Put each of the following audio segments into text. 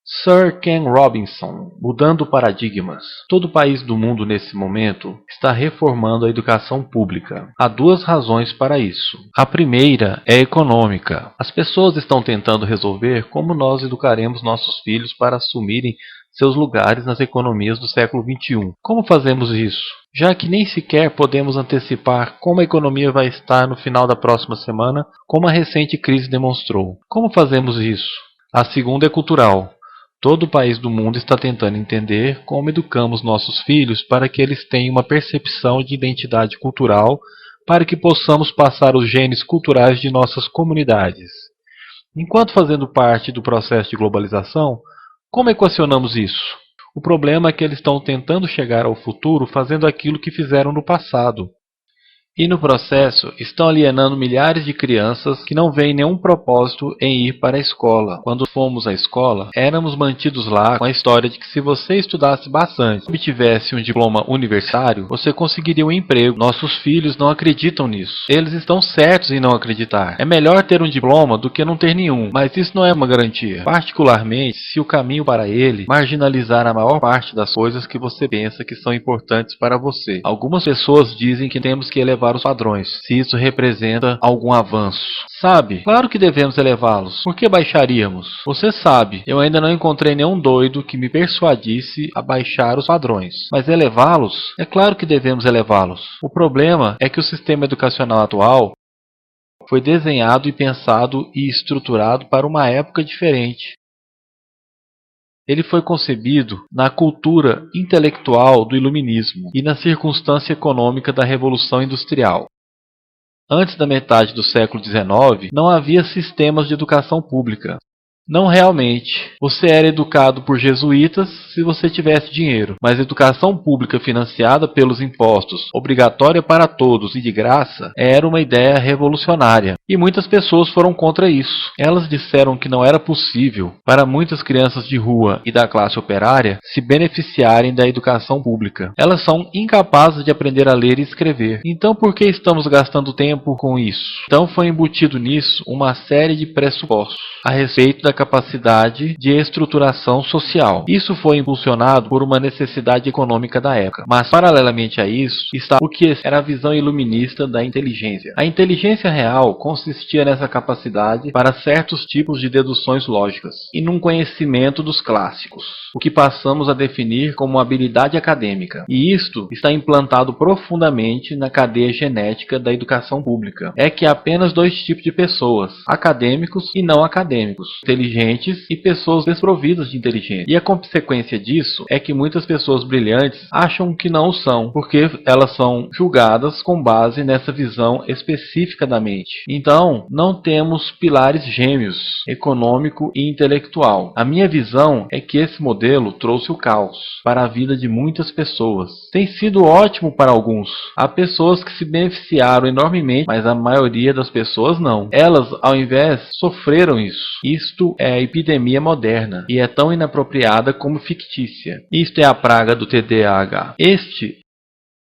Sir Ken Robinson, mudando paradigmas. Todo país do mundo nesse momento está reformando a educação pública. Há duas razões para isso. A primeira é econômica. As pessoas estão tentando resolver como nós educaremos nossos filhos para assumirem seus lugares nas economias do século XXI. Como fazemos isso? Já que nem sequer podemos antecipar como a economia vai estar no final da próxima semana, como a recente crise demonstrou. Como fazemos isso? A segunda é cultural. Todo país do mundo está tentando entender como educamos nossos filhos para que eles tenham uma percepção de identidade cultural, para que possamos passar os genes culturais de nossas comunidades. Enquanto fazendo parte do processo de globalização, como equacionamos isso? O problema é que eles estão tentando chegar ao futuro fazendo aquilo que fizeram no passado. E no processo, estão alienando milhares de crianças que não veem nenhum propósito em ir para a escola. Quando fomos à escola, éramos mantidos lá com a história de que se você estudasse bastante e obtivesse um diploma universitário, você conseguiria um emprego. Nossos filhos não acreditam nisso. Eles estão certos em não acreditar. É melhor ter um diploma do que não ter nenhum, mas isso não é uma garantia. Particularmente, se o caminho para ele marginalizar a maior parte das coisas que você pensa que são importantes para você. Algumas pessoas dizem que temos que elevar os padrões, se isso representa algum avanço. Sabe, claro que devemos elevá-los. Por que baixaríamos? Você sabe, eu ainda não encontrei nenhum doido que me persuadisse a baixar os padrões. Mas elevá-los? É claro que devemos elevá-los. O problema é que o sistema educacional atual foi desenhado e pensado e estruturado para uma época diferente. Ele foi concebido na cultura intelectual do iluminismo e na circunstância econômica da Revolução Industrial. Antes da metade do século XIX, não havia sistemas de educação pública. Não realmente. Você era educado por jesuítas se você tivesse dinheiro, mas educação pública financiada pelos impostos, obrigatória para todos e de graça, era uma ideia revolucionária. E muitas pessoas foram contra isso. Elas disseram que não era possível para muitas crianças de rua e da classe operária se beneficiarem da educação pública. Elas são incapazes de aprender a ler e escrever. Então por que estamos gastando tempo com isso? Então foi embutido nisso uma série de pressupostos a respeito da capacidade de estruturação social. Isso foi impulsionado por uma necessidade econômica da época. Mas, paralelamente a isso, está o que era a visão iluminista da inteligência. A inteligência real consistia nessa capacidade para certos tipos de deduções lógicas e num conhecimento dos clássicos, o que passamos a definir como habilidade acadêmica. E isto está implantado profundamente na cadeia genética da educação pública. É que há apenas dois tipos de pessoas, acadêmicos e não acadêmicos, inteligentes e pessoas desprovidas de inteligência. E a consequência disso é que muitas pessoas brilhantes acham que não o são, porque elas são julgadas com base nessa visão específica da mente. Então, não temos pilares gêmeos, econômico e intelectual. A minha visão é que esse modelo trouxe o caos para a vida de muitas pessoas. Tem sido ótimo para alguns. Há pessoas que se beneficiaram enormemente, mas a maioria das pessoas não. Elas, ao invés, sofreram isso. Isto é a epidemia moderna e é tão inapropriada como fictícia. Isto é a praga do TDAH. Este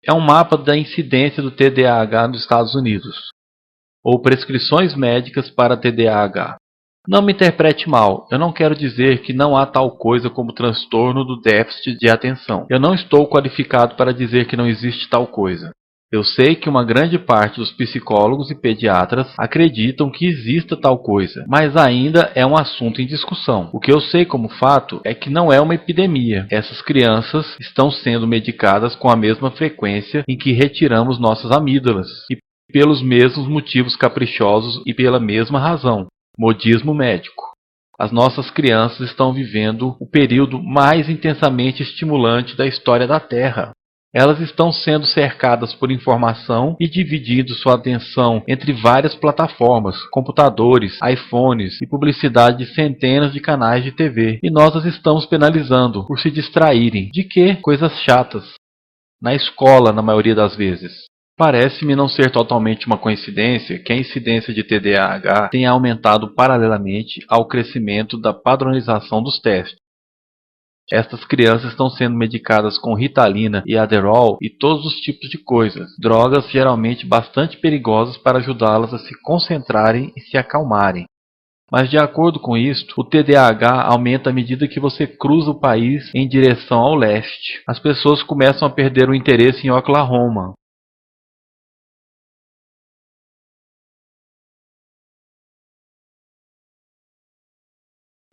é um mapa da incidência do TDAH nos Estados Unidos, ou prescrições médicas para TDAH. Não me interprete mal, eu não quero dizer que não há tal coisa como transtorno do déficit de atenção. Eu não estou qualificado para dizer que não existe tal coisa. Eu sei que uma grande parte dos psicólogos e pediatras acreditam que exista tal coisa, mas ainda é um assunto em discussão. O que eu sei como fato é que não é uma epidemia. Essas crianças estão sendo medicadas com a mesma frequência em que retiramos nossas amígdalas, e pelos mesmos motivos caprichosos e pela mesma razão. Modismo médico. As nossas crianças estão vivendo o período mais intensamente estimulante da história da Terra. Elas estão sendo cercadas por informação e dividindo sua atenção entre várias plataformas, computadores, iPhones e publicidade de centenas de canais de TV. E nós as estamos penalizando por se distraírem. De quê? Coisas chatas. Na escola, na maioria das vezes. Parece-me não ser totalmente uma coincidência que a incidência de TDAH tenha aumentado paralelamente ao crescimento da padronização dos testes. Estas crianças estão sendo medicadas com Ritalina e Adderall e todos os tipos de coisas, drogas geralmente bastante perigosas para ajudá-las a se concentrarem e se acalmarem. Mas de acordo com isto, o TDAH aumenta à medida que você cruza o país em direção ao leste. As pessoas começam a perder o interesse em Oklahoma.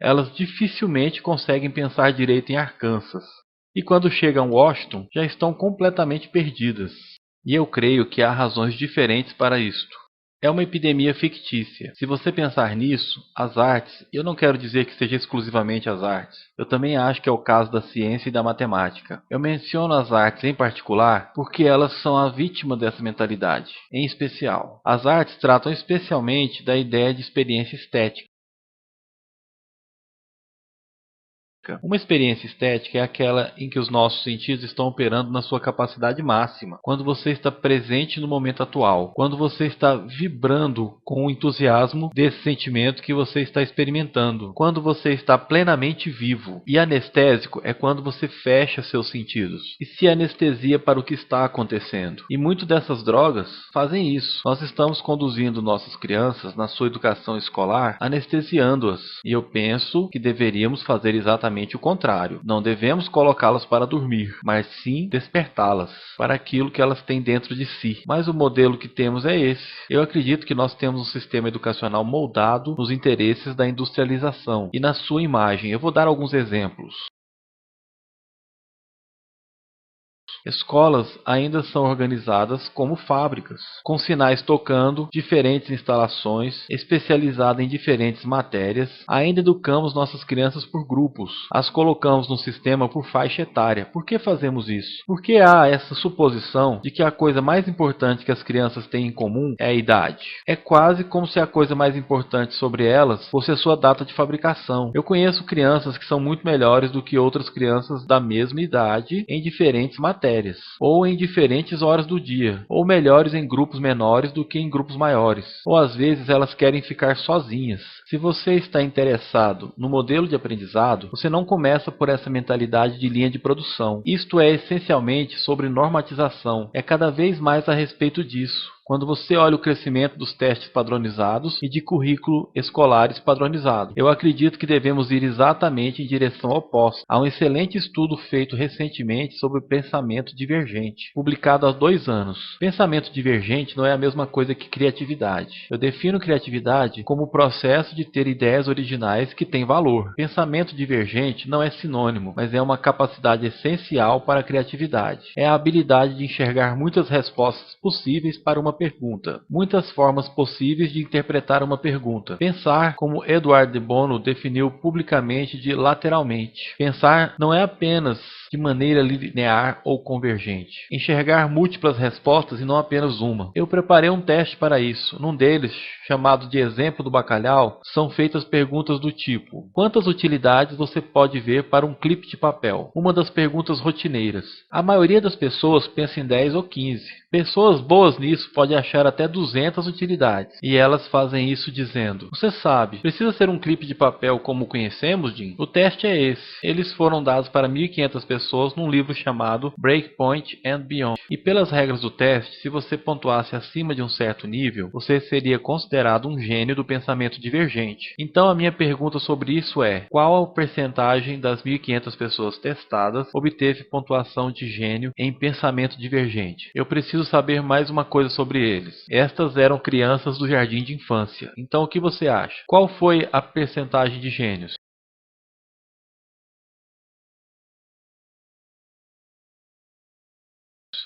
Elas dificilmente conseguem pensar direito em Arkansas. E quando chegam a Washington, já estão completamente perdidas. E eu creio que há razões diferentes para isto. É uma epidemia fictícia. Se você pensar nisso, as artes, eu não quero dizer que seja exclusivamente as artes. Eu também acho que é o caso da ciência e da matemática. Eu menciono as artes em particular porque elas são a vítima dessa mentalidade. Em especial, as artes tratam especialmente da ideia de experiência estética. Uma experiência estética é aquela em que os nossos sentidos estão operando na sua capacidade máxima, quando você está presente no momento atual, quando você está vibrando com o entusiasmo desse sentimento que você está experimentando, quando você está plenamente vivo. E anestésico é quando você fecha seus sentidos e se anestesia para o que está acontecendo. E muitas dessas drogas fazem isso. Nós estamos conduzindo nossas crianças na sua educação escolar, anestesiando-as. E eu penso que deveríamos fazer exatamente o contrário. Não devemos colocá-las para dormir, mas sim despertá-las para aquilo que elas têm dentro de si. Mas o modelo que temos é esse. Eu acredito que nós temos um sistema educacional moldado nos interesses da industrialização e na sua imagem. Eu vou dar alguns exemplos. Escolas ainda são organizadas como fábricas, com sinais tocando, diferentes instalações, especializadas em diferentes matérias. Ainda educamos nossas crianças por grupos, as colocamos no sistema por faixa etária. Por que fazemos isso? Porque há essa suposição de que a coisa mais importante que as crianças têm em comum é a idade. É quase como se a coisa mais importante sobre elas fosse a sua data de fabricação. Eu conheço crianças que são muito melhores do que outras crianças da mesma idade em diferentes matérias, ou em diferentes horas do dia, ou melhores em grupos menores do que em grupos maiores, ou às vezes elas querem ficar sozinhas. Se você está interessado no modelo de aprendizado, você não começa por essa mentalidade de linha de produção. Isto é essencialmente sobre normatização, é cada vez mais a respeito disso. Quando você olha o crescimento dos testes padronizados e de currículo escolares padronizados, eu acredito que devemos ir exatamente em direção oposta. Há um excelente estudo feito recentemente sobre o pensamento divergente, publicado há 2 anos. Pensamento divergente não é a mesma coisa que criatividade. Eu defino criatividade como o processo de ter ideias originais que têm valor. Pensamento divergente não é sinônimo, mas é uma capacidade essencial para a criatividade. É a habilidade de enxergar muitas respostas possíveis para uma pergunta, muitas formas possíveis de interpretar uma pergunta. Pensar, como Edward de Bono definiu publicamente, de lateralmente. Pensar não é apenas de maneira linear ou convergente. Enxergar múltiplas respostas e não apenas uma. Eu preparei um teste para isso. Num deles, chamado de exemplo do bacalhau, são feitas perguntas do tipo: quantas utilidades você pode ver para um clipe de papel? Uma das perguntas rotineiras. A maioria das pessoas pensa em 10 ou 15. Pessoas boas nisso podem achar até 200 utilidades. E elas fazem isso dizendo: você sabe, precisa ser um clipe de papel como conhecemos, Jim? O teste é esse. Eles foram dados para 1.500 pessoas num livro chamado Breakpoint and Beyond. E pelas regras do teste, se você pontuasse acima de um certo nível, você seria considerado um gênio do pensamento divergente. Então a minha pergunta sobre isso é: qual a percentagem das 1.500 pessoas testadas obteve pontuação de gênio em pensamento divergente? Eu preciso saber mais uma coisa sobre eles. Estas eram crianças do jardim de infância. Então o que você acha? Qual foi a percentagem de gênios?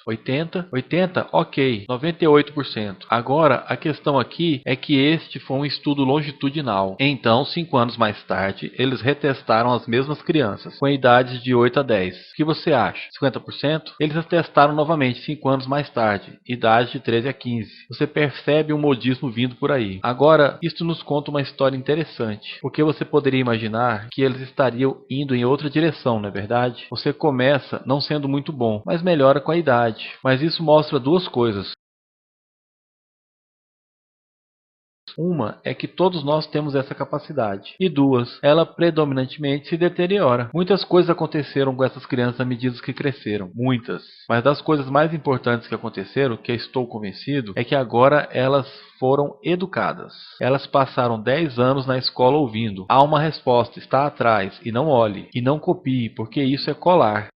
80? 80? Ok. 98%. Agora, a questão aqui é que este foi um estudo longitudinal. Então, 5 anos mais tarde, eles retestaram as mesmas crianças, com idades de 8 a 10. O que você acha? 50%? Eles retestaram novamente 5 anos mais tarde, idade de 13 a 15. Você percebe um modismo vindo por aí. Agora, isto nos conta uma história interessante, porque você poderia imaginar que eles estariam indo em outra direção, não é verdade? Você começa não sendo muito bom, mas melhora com a idade. Mas isso mostra duas coisas. Uma é que todos nós temos essa capacidade. E duas, ela predominantemente se deteriora. Muitas coisas aconteceram com essas crianças à medida que cresceram. Muitas. Mas das coisas mais importantes que aconteceram, que eu estou convencido, é que agora elas foram educadas. Elas passaram 10 anos na escola ouvindo. Há uma resposta, está atrás, e não olhe, e não copie, porque isso é colar.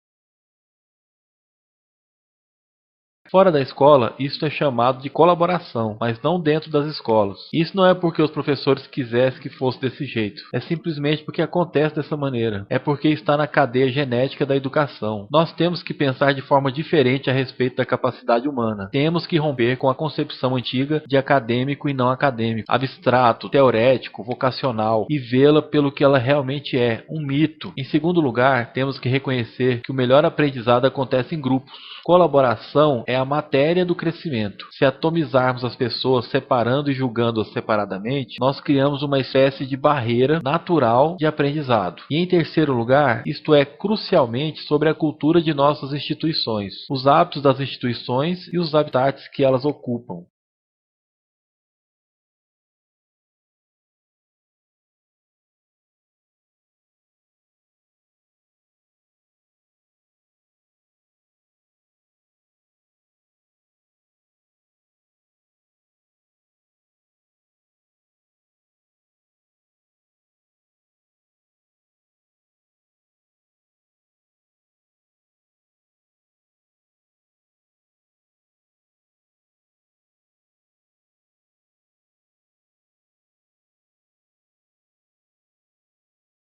Fora da escola, isso é chamado de colaboração, mas não dentro das escolas. Isso não é porque os professores quisessem que fosse desse jeito. É simplesmente porque acontece dessa maneira. É porque está na cadeia genética da educação. Nós temos que pensar de forma diferente a respeito da capacidade humana. Temos que romper com a concepção antiga de acadêmico e não acadêmico, abstrato, teorético, vocacional, e vê-la pelo que ela realmente é, um mito. Em segundo lugar, temos que reconhecer que o melhor aprendizado acontece em grupos. Colaboração é a matéria do crescimento. Se atomizarmos as pessoas, separando e julgando-as separadamente, nós criamos uma espécie de barreira natural de aprendizado. E em terceiro lugar, isto é crucialmente sobre a cultura de nossas instituições, os hábitos das instituições e os habitats que elas ocupam.